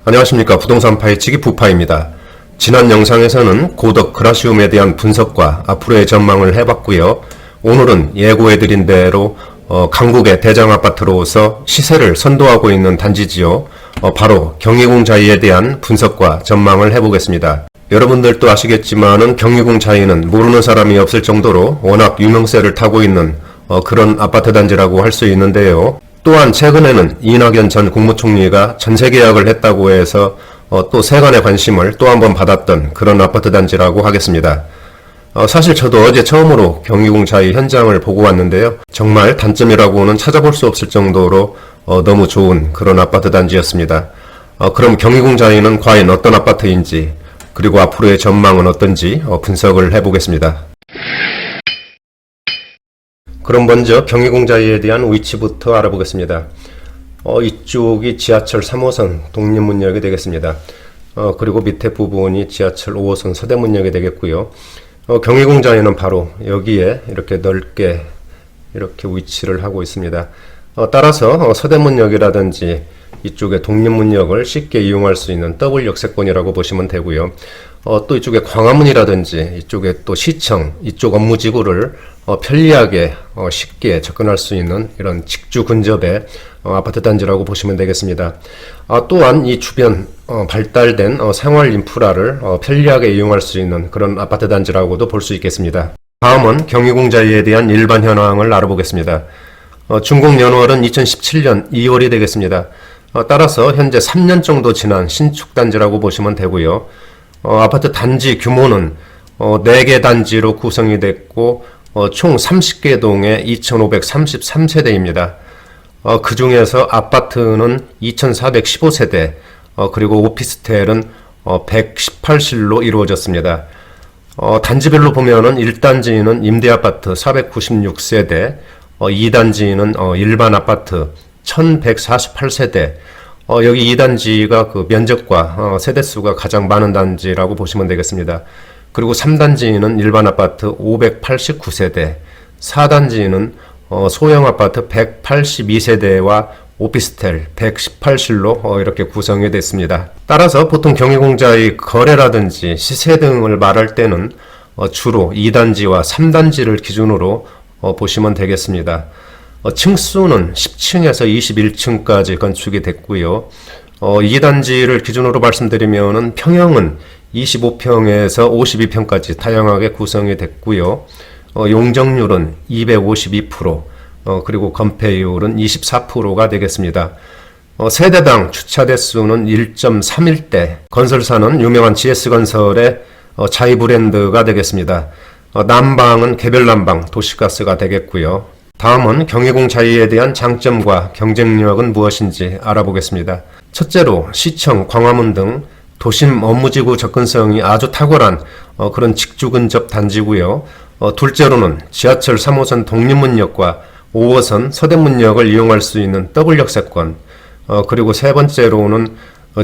안녕하십니까. 부동산 파헤치기 부파입니다. 지난 영상에서는 고덕 그라시움에 대한 분석과 앞으로의 전망을 해봤고요. 오늘은 예고해드린 대로 강북의 대장아파트로서 시세를 선도하고 있는 단지지요. 바로 경희궁자이에 대한 분석과 전망을 해보겠습니다. 여러분들도 아시겠지만은 경희궁자이는 모르는 사람이 없을 정도로 워낙 유명세를 타고 있는 그런 아파트 단지라고 할 수 있는데요. 또한 최근에는 이낙연 전 국무총리가 전세 계약을 했다고 해서 또 세간의 관심을 또 한 번 받았던 그런 아파트 단지라고 하겠습니다. 사실 저도 어제 처음으로 경희궁자이 현장을 보고 왔는데요. 정말 단점이라고는 찾아볼 수 없을 정도로 너무 좋은 그런 아파트 단지였습니다. 그럼 경희궁자이는 과연 어떤 아파트인지, 그리고 앞으로의 전망은 어떤지 분석을 해보겠습니다. 그럼 먼저 경희궁자이에 대한 위치부터 알아보겠습니다. 이쪽이 지하철 3호선 독립문역이 되겠습니다. 그리고 밑에 부분이 지하철 5호선 서대문역이 되겠고요. 경희궁자이는 바로 여기에 이렇게 넓게 이렇게 위치를 하고 있습니다. 따라서 서대문역이라든지 이쪽에 독립문역을 쉽게 이용할 수 있는 더블 역세권이라고 보시면 되고요. 또 이쪽에 광화문이라든지 이쪽에 또 시청, 이쪽 업무지구를 편리하게 쉽게 접근할 수 있는 이런 직주 근접의 아파트 단지라고 보시면 되겠습니다. 또한 이 주변 발달된 생활 인프라를 편리하게 이용할 수 있는 그런 아파트 단지라고도 볼 수 있겠습니다. 다음은 경희궁자이에 대한 일반 현황을 알아보겠습니다. 준공 연월은 2017년 2월이 되겠습니다. 따라서 현재 3년 정도 지난 신축 단지라고 보시면 되고요. 아파트 단지 규모는 4개 단지로 구성이 됐고 총 30개 동에 2533세대입니다. 그 중에서 아파트는 2415세대, 그리고 오피스텔은 118실로 이루어졌습니다. 단지별로 보면은 1단지는 임대아파트 496세대, 2단지는 일반 아파트 1148세대, 여기 2단지가 그 면적과 세대수가 가장 많은 단지라고 보시면 되겠습니다. 그리고 3단지는 일반 아파트 589세대, 4단지는 소형 아파트 182세대와 오피스텔 118실로 이렇게 구성이 됐습니다. 따라서 보통 경희궁자의 거래라든지 시세 등을 말할 때는 주로 2단지와 3단지를 기준으로 보시면 되겠습니다. 층수는 10층에서 21층까지 건축이 됐고요. 2단지를 기준으로 말씀드리면은 평형은 25평에서 52평까지 다양하게 구성이 됐고요. 용적률은 252%, 그리고 건폐율은 24%가 되겠습니다. 세대당 주차 대수는 1.31대, 건설사는 유명한 GS건설의 자이 브랜드가 되겠습니다. 난방은 개별 난방, 도시가스가 되겠고요. 다음은 경희궁자이에 대한 장점과 경쟁력은 무엇인지 알아보겠습니다. 첫째로 시청, 광화문 등 도심 업무지구 접근성이 아주 탁월한 그런 직주 근접 단지고요. 둘째로는 지하철 3호선 독립문역과 5호선 서대문역을 이용할 수 있는 더블 역세권, 그리고 세 번째로는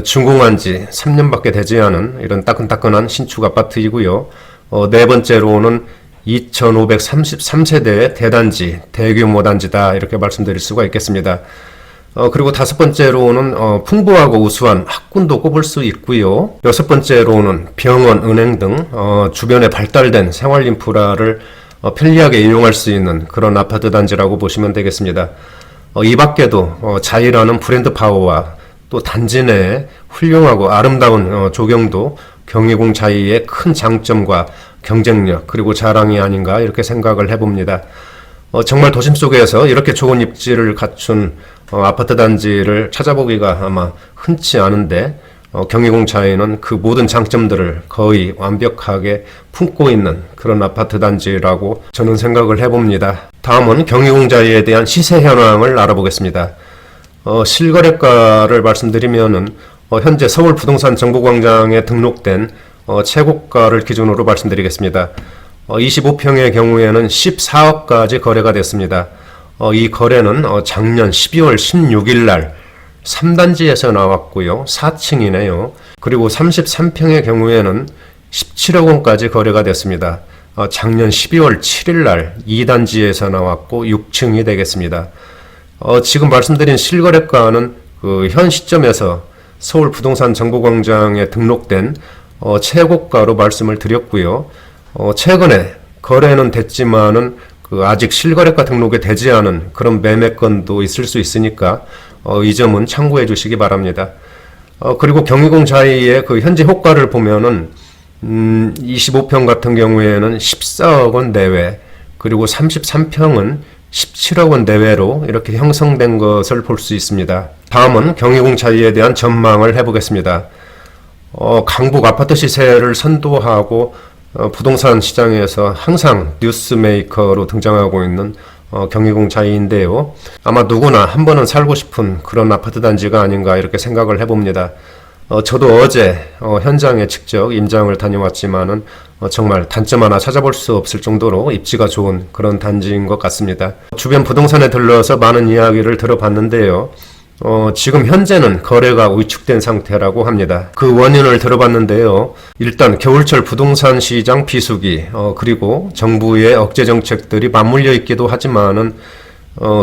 준공한 지 3년밖에 되지 않은 이런 따끈따끈한 신축 아파트이고요. 네 번째로는 2533세대의 대단지, 대규모 단지다, 이렇게 말씀드릴 수가 있겠습니다. 그리고 다섯 번째로는 풍부하고 우수한 학군도 꼽을 수 있고요. 여섯 번째로는 병원, 은행 등 주변에 발달된 생활 인프라를 편리하게 이용할 수 있는 그런 아파트 단지라고 보시면 되겠습니다. 이 밖에도 자이라는 브랜드 파워와 또 단지 내에 훌륭하고 아름다운 조경도 경희궁자이의 큰 장점과 경쟁력, 그리고 자랑이 아닌가 이렇게 생각을 해봅니다. 정말 도심 속에서 이렇게 좋은 입지를 갖춘 아파트 단지를 찾아보기가 아마 흔치 않은데, 경희궁자이는 그 모든 장점들을 거의 완벽하게 품고 있는 그런 아파트 단지라고 저는 생각을 해봅니다. 다음은 경희궁자이에 대한 시세 현황을 알아보겠습니다. 실거래가를 말씀드리면은 현재 서울 부동산 정보광장에 등록된 최고가를 기준으로 말씀드리겠습니다. 25평의 경우에는 14억까지 거래가 됐습니다. 이 거래는 작년 12월 16일 날 3단지에서 나왔고요. 4층이네요. 그리고 33평의 경우에는 17억 원까지 거래가 됐습니다. 작년 12월 7일 날 2단지에서 나왔고 6층이 되겠습니다. 지금 말씀드린 실거래가는 현 시점에서 서울 부동산 정보광장에 등록된 최고가로 말씀을 드렸고요. 최근에 거래는 됐지만은 아직 실거래가 등록이 되지 않은 그런 매매건도 있을 수 있으니까 이 점은 참고해 주시기 바랍니다. 그리고 경희궁 자이의 현재 호가를 보면은 25평 같은 경우에는 14억 원 내외, 그리고 33평은 17억 원 내외로 이렇게 형성된 것을 볼 수 있습니다. 다음은 경희궁 자이에 대한 전망을 해보겠습니다. 강북 아파트 시세를 선도하고 부동산 시장에서 항상 뉴스메이커로 등장하고 있는 경희궁 자이인데요. 아마 누구나 한 번은 살고 싶은 그런 아파트 단지가 아닌가 이렇게 생각을 해봅니다. 저도 어제 현장에 직접 임장을 다녀왔지만은 정말 단점 하나 찾아볼 수 없을 정도로 입지가 좋은 그런 단지인 것 같습니다. 주변 부동산에 들러서 많은 이야기를 들어봤는데요. 지금 현재는 거래가 위축된 상태라고 합니다. 그 원인을 들어봤는데요. 일단 겨울철 부동산 시장 비수기, 그리고 정부의 억제 정책들이 맞물려 있기도 하지만은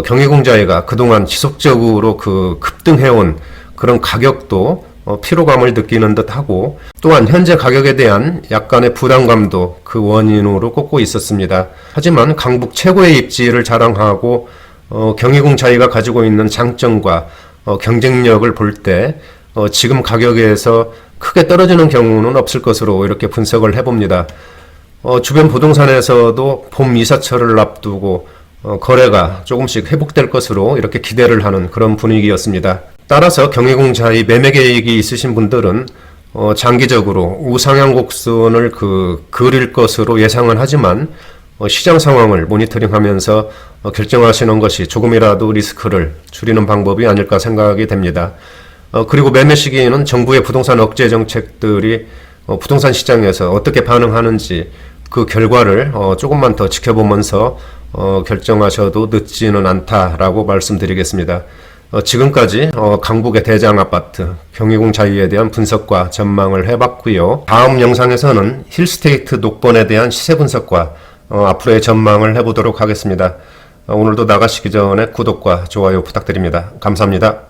경희궁 자이가 그동안 지속적으로 급등해온 그런 가격도 피로감을 느끼는 듯 하고, 또한 현재 가격에 대한 약간의 부담감도 그 원인으로 꼽고 있었습니다. 하지만 강북 최고의 입지를 자랑하고 경희궁 자이가 가지고 있는 장점과 경쟁력을 볼 때 지금 가격에서 크게 떨어지는 경우는 없을 것으로 이렇게 분석을 해봅니다. 주변 부동산에서도 봄 이사철을 앞두고 거래가 조금씩 회복될 것으로 이렇게 기대를 하는 그런 분위기였습니다. 따라서 경희궁 자이 매매 계획이 있으신 분들은 장기적으로 우상향 곡선을 그릴 것으로 예상은 하지만 시장 상황을 모니터링하면서 결정하시는 것이 조금이라도 리스크를 줄이는 방법이 아닐까 생각이 됩니다. 그리고 매매 시기에는 정부의 부동산 억제 정책들이 부동산 시장에서 어떻게 반응하는지 그 결과를 조금만 더 지켜보면서 결정하셔도 늦지는 않다라고 말씀드리겠습니다. 지금까지 강북의 대장 아파트 경희궁 자이에 대한 분석과 전망을 해봤고요. 다음 영상에서는 힐스테이트 녹번에 대한 시세 분석과 앞으로의 전망을 해보도록 하겠습니다. 오늘도 나가시기 전에 구독과 좋아요 부탁드립니다. 감사합니다.